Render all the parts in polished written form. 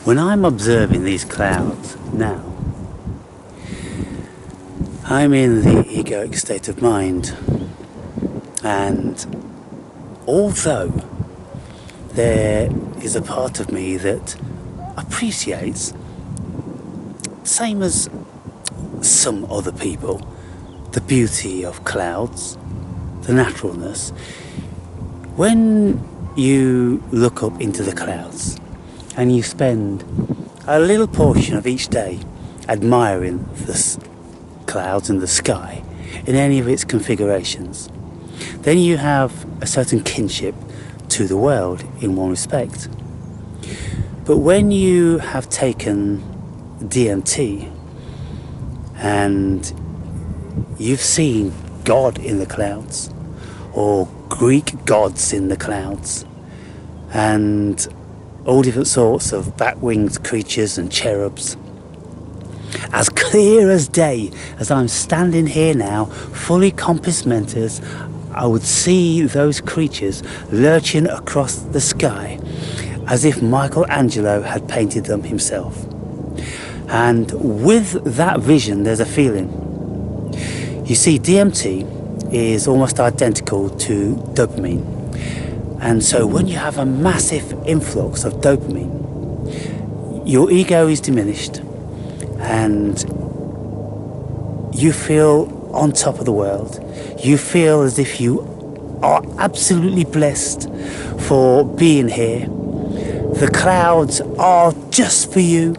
When I'm observing these clouds now, I'm in the egoic state of mind, and although there is a part of me that appreciates, same as some other people, the beauty of clouds, the naturalness, when you look up into the clouds and you spend a little portion of each day admiring the clouds and the sky in any of its configurations, then you have a certain kinship to the world in one respect. But when you have taken DMT and you've seen God in the clouds, or Greek gods in the clouds, and all different sorts of bat-winged creatures and cherubs, as clear as day, as I'm standing here now, fully compass mentis, I would see those creatures lurching across the sky as if Michelangelo had painted them himself. And with that vision, there's a feeling. You see, DMT is almost identical to dopamine. And so when you have a massive influx of dopamine, your ego is diminished and you feel on top of the world. You feel as if you are absolutely blessed for being here. The clouds are just for you.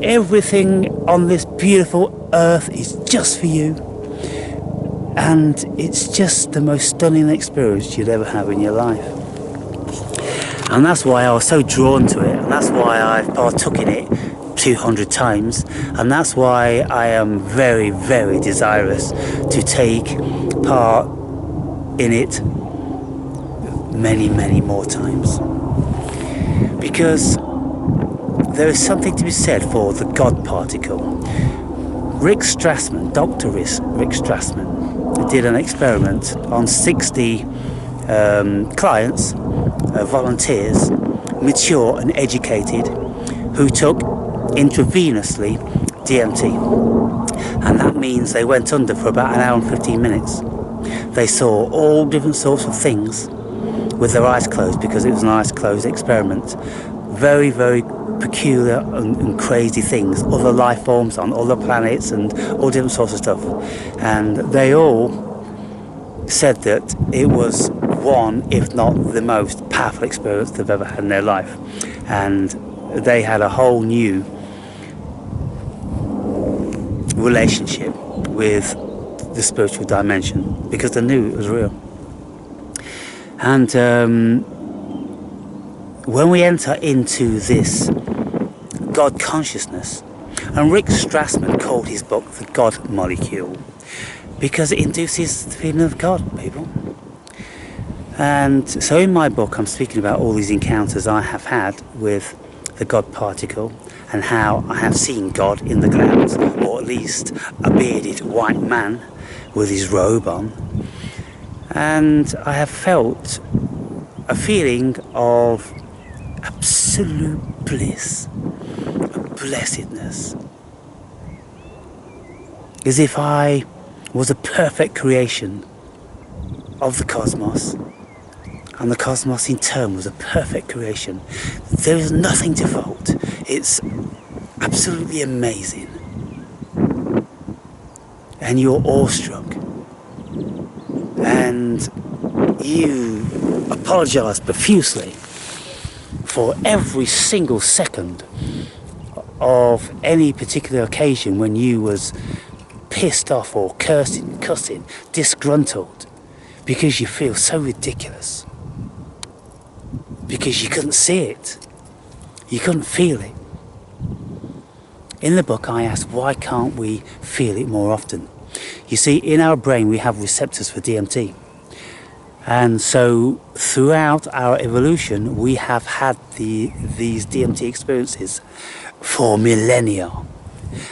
Everything on this beautiful earth is just for you. And it's just the most stunning experience you'd ever have in your life. And that's why I was so drawn to it, and that's why I've partook in it 200 times, and that's why I am very, very desirous to take part in it many, many more times. Because there is something to be said for the God particle. Rick Strassman, Dr. Rick Strassman, did an experiment on 60 clients, volunteers, mature and educated, who took intravenously DMT. And that means they went under for about an hour and 15 minutes. They saw all different sorts of things with their eyes closed, because it was an eyes closed experiment. Very, very peculiar and crazy things, other life forms on other planets and all different sorts of stuff. And they all said that it was one, if not the most powerful experience they've ever had in their life. And they had a whole new relationship with the spiritual dimension, because they knew it was real. And when we enter into this God consciousness, and Rick Strassman called his book The God Molecule, because it induces the feeling of God, people. And so in my book I'm speaking about all these encounters I have had with the God particle, and how I have seen God in the clouds, or at least a bearded white man with his robe on. And I have felt a feeling of absolute bliss, a blessedness, as if I was a perfect creation of the cosmos, and the cosmos in turn was a perfect creation. There is nothing to fault. It's absolutely amazing. And you're awestruck. And you apologise profusely for every single second of any particular occasion when you was pissed off or cursing, cussing, disgruntled, because you feel so ridiculous. Because you couldn't see it. You couldn't feel it. In the book I asked, why can't we feel it more often? You see, in our brain we have receptors for DMT. And so throughout our evolution we have had these DMT experiences for millennia.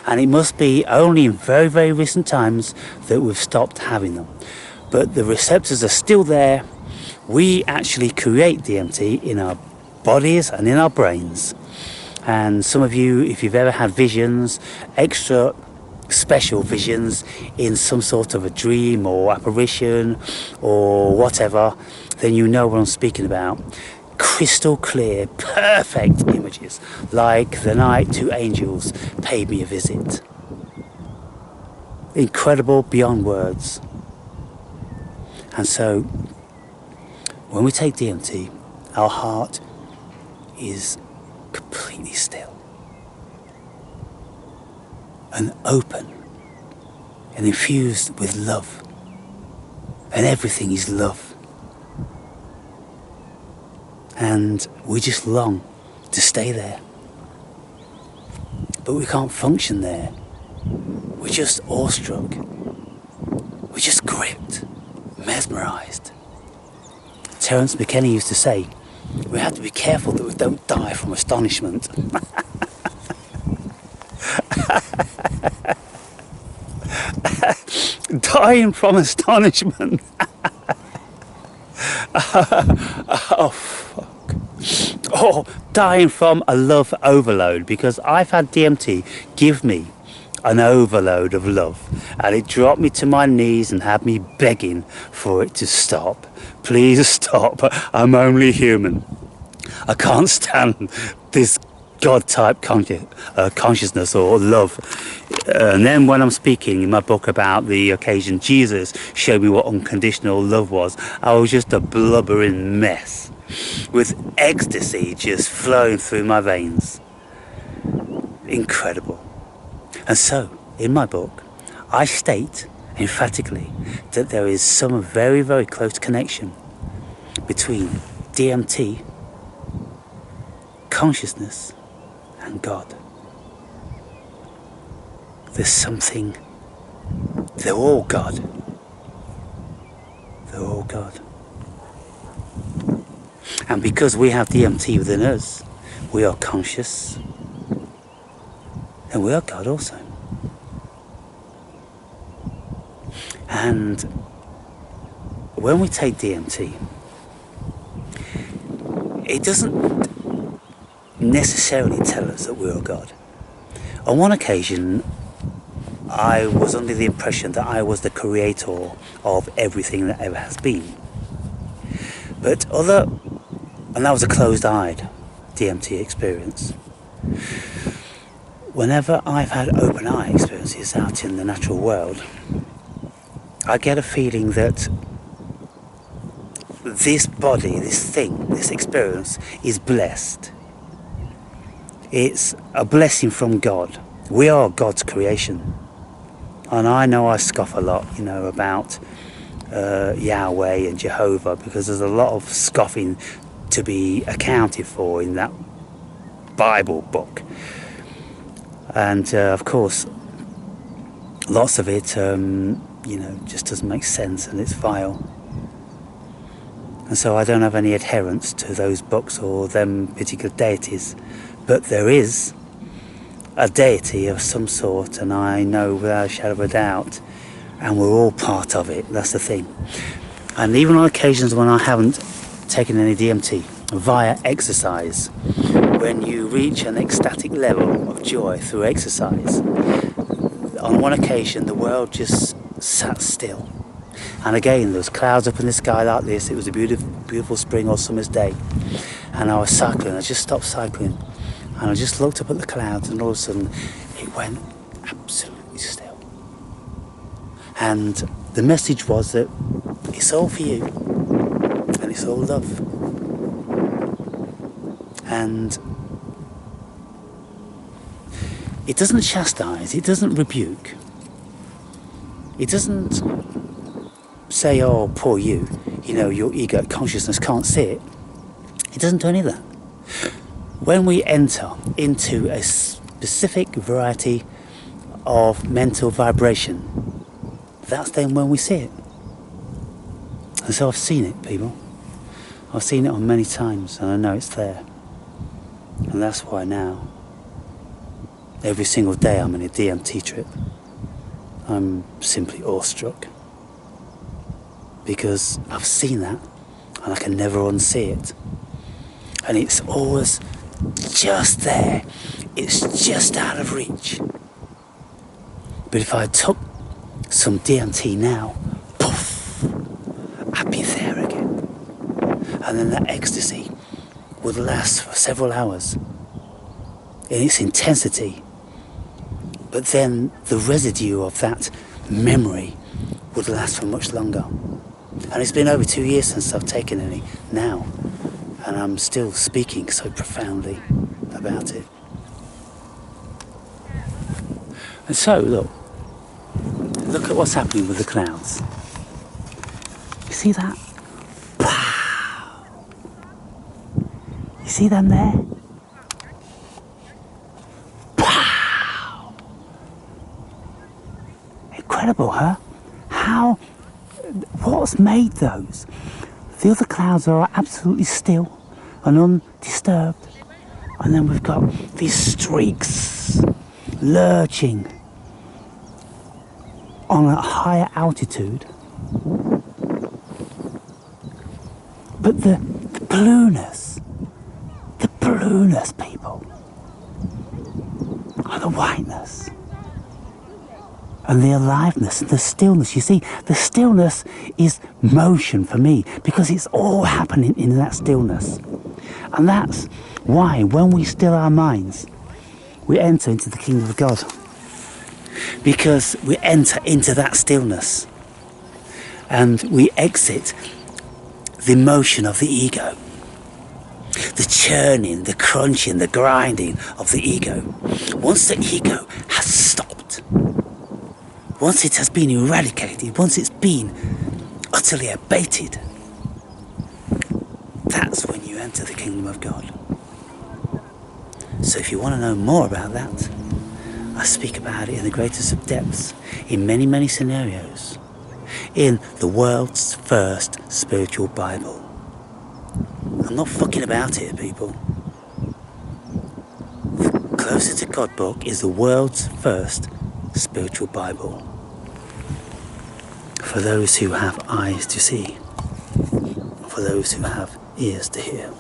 And it must be only in very, very recent times that we've stopped having them. But the receptors are still there. We actually create DMT in our bodies and in our brains. And some of you, if you've ever had visions, extra special visions in some sort of a dream or apparition or whatever, then you know what I'm speaking about. Crystal clear, perfect images, like the night two angels paid me a visit. Incredible beyond words. And so, when we take DMT, our heart is completely still and open and infused with love, and everything is love, and we just long to stay there, but we can't function there. We're just awestruck, we're just gripped, mesmerized. Terence McKenna used to say, we have to be careful that we don't die from astonishment. Dying from astonishment. Oh, fuck. Oh, dying from a love overload, because I've had DMT give me an overload of love, and it dropped me to my knees and had me begging for it to stop. Please stop, I'm only human. I can't stand this God-type consciousness or love. And then when I'm speaking in my book about the occasion Jesus showed me what unconditional love was, I was just a blubbering mess with ecstasy just flowing through my veins. Incredible. And so, in my book, I state emphatically that there is some very, very close connection between DMT, consciousness, and God. There's something, they're all God. They're all God. And because we have DMT within us, we are conscious, and we are God also. And when we take DMT, it doesn't necessarily tell us that we are God. On one occasion, I was under the impression that I was the creator of everything that ever has been. And that was a closed-eyed DMT experience. Whenever I've had open-eye experiences out in the natural world, I get a feeling that this body, this thing, this experience is blessed. It's a blessing from God. We are God's creation. And I know I scoff a lot, about Yahweh and Jehovah, because there's a lot of scoffing to be accounted for in that Bible book. And of course, lots of it, just doesn't make sense, and it's vile. And so I don't have any adherence to those books or them particular deities. But there is a deity of some sort, and I know without a shadow of a doubt, and we're all part of it. That's the thing. And even on occasions when I haven't taken any DMT, via exercise, when you reach an ecstatic level of joy through exercise, on one occasion the world just sat still. And again, there was clouds up in the sky like this. It was a beautiful, beautiful spring or summer's day, and I was cycling. I just stopped cycling, and I just looked up at the clouds, and all of a sudden it went absolutely still. And the message was that it's all for you, and it's all love. And it doesn't chastise, it doesn't rebuke, it doesn't say, oh, poor you, your ego consciousness can't see it. It doesn't do any of that. When we enter into a specific variety of mental vibration, that's then when we see it. And so I've seen it, people. I've seen it on many times, and I know it's there. And that's why now, every single day I'm in a DMT trip, I'm simply awestruck. Because I've seen that, and I can never unsee it. And it's always just there. It's just out of reach. But if I took some DMT now, poof, I'd be there again. And then that ecstasy would last for several hours in its intensity. But then the residue of that memory would last for much longer. And it's been over 2 years since I've taken any now. And I'm still speaking so profoundly about it. And so, look at what's happening with the clouds. You see that? Wow! You see them there? Wow! Incredible, huh? What's made those? The other clouds are absolutely still and undisturbed. And then we've got these streaks lurching on a higher altitude. But the blueness, people, and the whiteness, and the aliveness, and the stillness. You see, the stillness is motion for me, because it's all happening in that stillness. And that's why when we still our minds, we enter into the kingdom of God. Because we enter into that stillness and we exit the motion of the ego, the churning, the crunching, the grinding of the ego. Once the ego has stopped, once it has been eradicated, once it's been utterly abated, that's when you enter the kingdom of God. So if you want to know more about that, I speak about it in the greatest of depths, in many, many scenarios, in the world's first spiritual Bible. I'm not fucking about it, people. The Closer to God book is the world's first spiritual Bible. For those who have eyes to see, for those who have ears to hear.